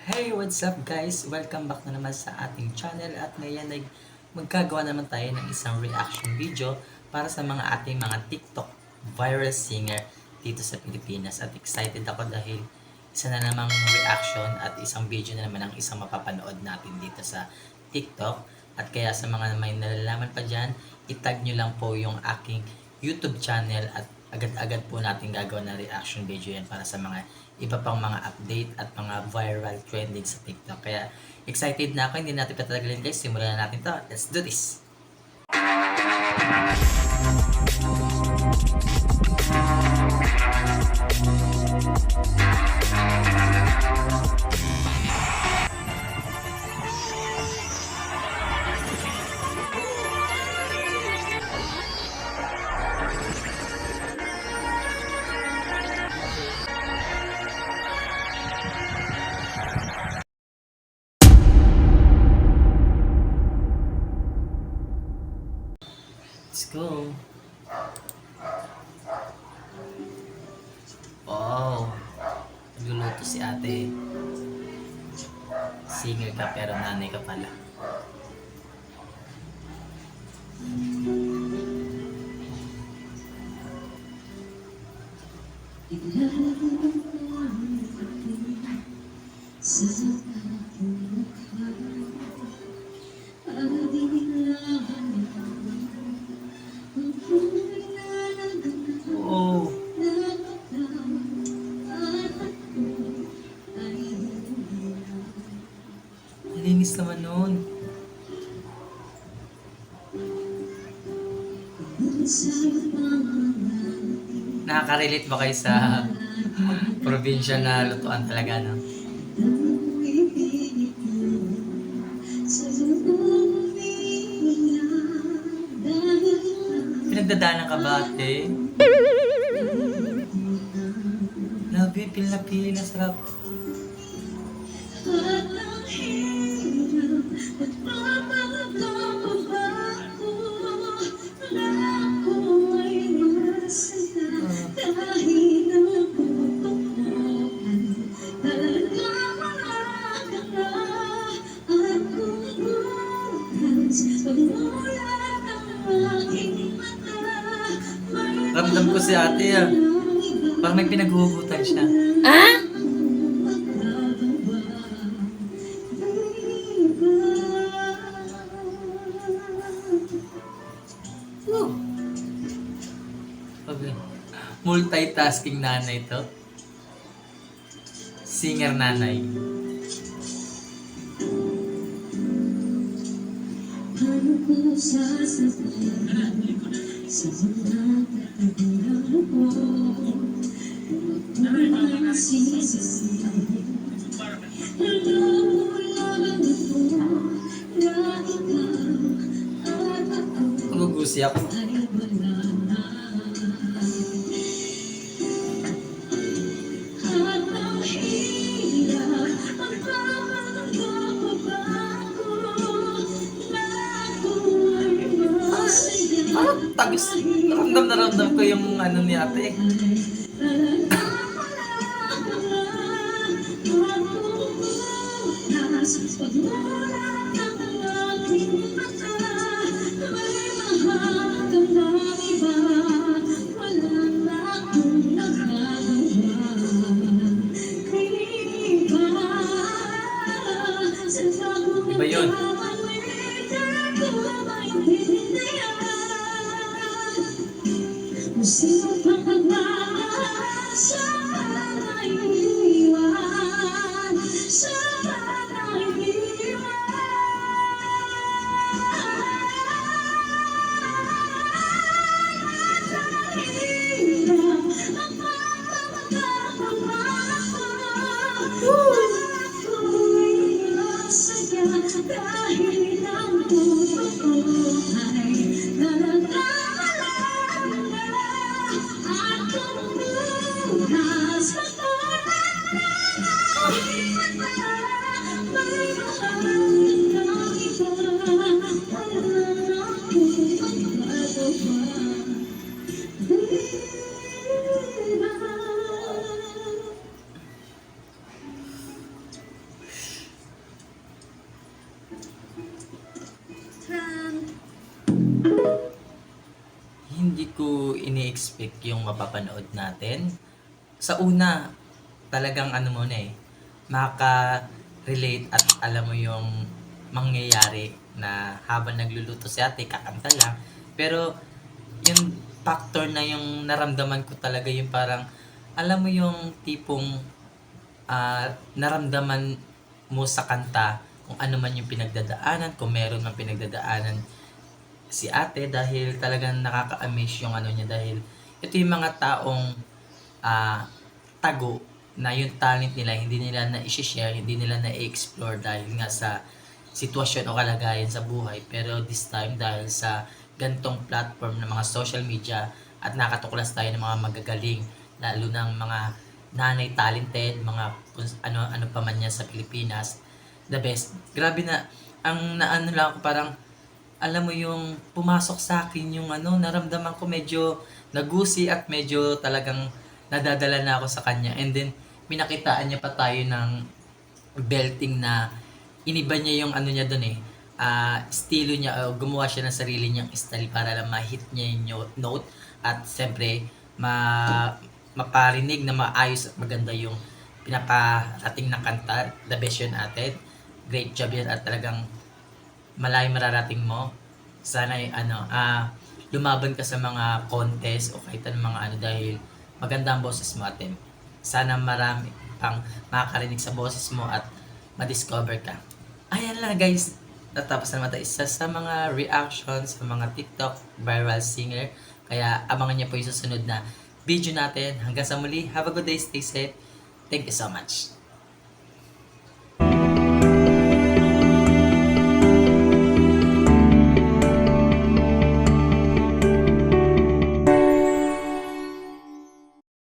Hey, what's up guys? Welcome back na naman sa ating channel at ngayon ay magkagawa naman tayo ng isang reaction video para sa mga ating mga TikTok viral singer dito sa Pilipinas. At excited ako dahil isa na namang reaction at isang video na naman ang isang mapapanood natin dito sa TikTok. At kaya sa mga may nalalaman pa dyan, itag nyo lang po yung aking YouTube channel at agad-agad po natin gagawa ng reaction video yan para sa mga iba pang mga update at mga viral trending sa TikTok. Kaya excited na ako, hindi natin patagalin guys, simulan na natin to. Let's do this! Let's go. Wow. Nagluluto si ate. Singer ka pero nanay ka pala. Oh. Malinis naman nun. Nakaka-relate ba kayo sa probinsya na lutuan talaga, no? Pinagdadaanan ka ba, ate? Love you, pil na pil, sarap. Ramdam ko si ate ah. Parang may pinaghuhugutan siya. Ah? Okay. Multitasking nanay to. Singer nanay. Gugusi ako. Parang tagis. Naramdam ko yung ano ni ate. Iba yun. expect yung mapapanood natin. Sa una, talagang ano mo na makaka-relate at alam mo yung mangyayari na habang nagluluto si ate, kakanta lang. Pero yung factor na yung naramdaman ko talaga yung parang, alam mo yung tipong naramdaman mo sa kanta kung ano man yung pinagdadaanan, kung meron man pinagdadaanan si ate, dahil talagang nakaka-amaze yung ano niya, dahil ito yung mga taong tago na yung talent nila hindi nila na i-share, hindi nila na i-explore dahil nga sa sitwasyon o kalagayan sa buhay. Pero this time, dahil sa gantong platform ng mga social media at nakatuklas tayo ng mga magagaling, lalo ng mga nanay talented, mga ano pa man yan sa Pilipinas, the best. Grabe na, ang naano lang ako, parang alam mo yung pumasok sa akin yung naramdaman ko medyo nagusi at medyo talagang nadadala na ako sa kanya. And then, minakitaan niya pa tayo ng belting na iniba niya yung ano niya dun estilo niya, gumawa siya ng sarili niyang style para lang ma-hit niya yung note at siyempre maparinig na maayos at maganda yung pinaparating ng kanta. The best yun ate, great job yan at talagang malayo mararating mo. Sana lumaban ka sa mga contest o kahit anong mga dahil maganda ang boses mo ate. Sana marami pang makakarinig sa boses mo at ma-discover ka. Ayan lang guys, natapos na naman tayo isa sa mga reactions sa mga TikTok viral singer. Kaya abangan niyo po yung susunod na video natin. Hanggang sa muli, have a good day, stay safe. Thank you so much.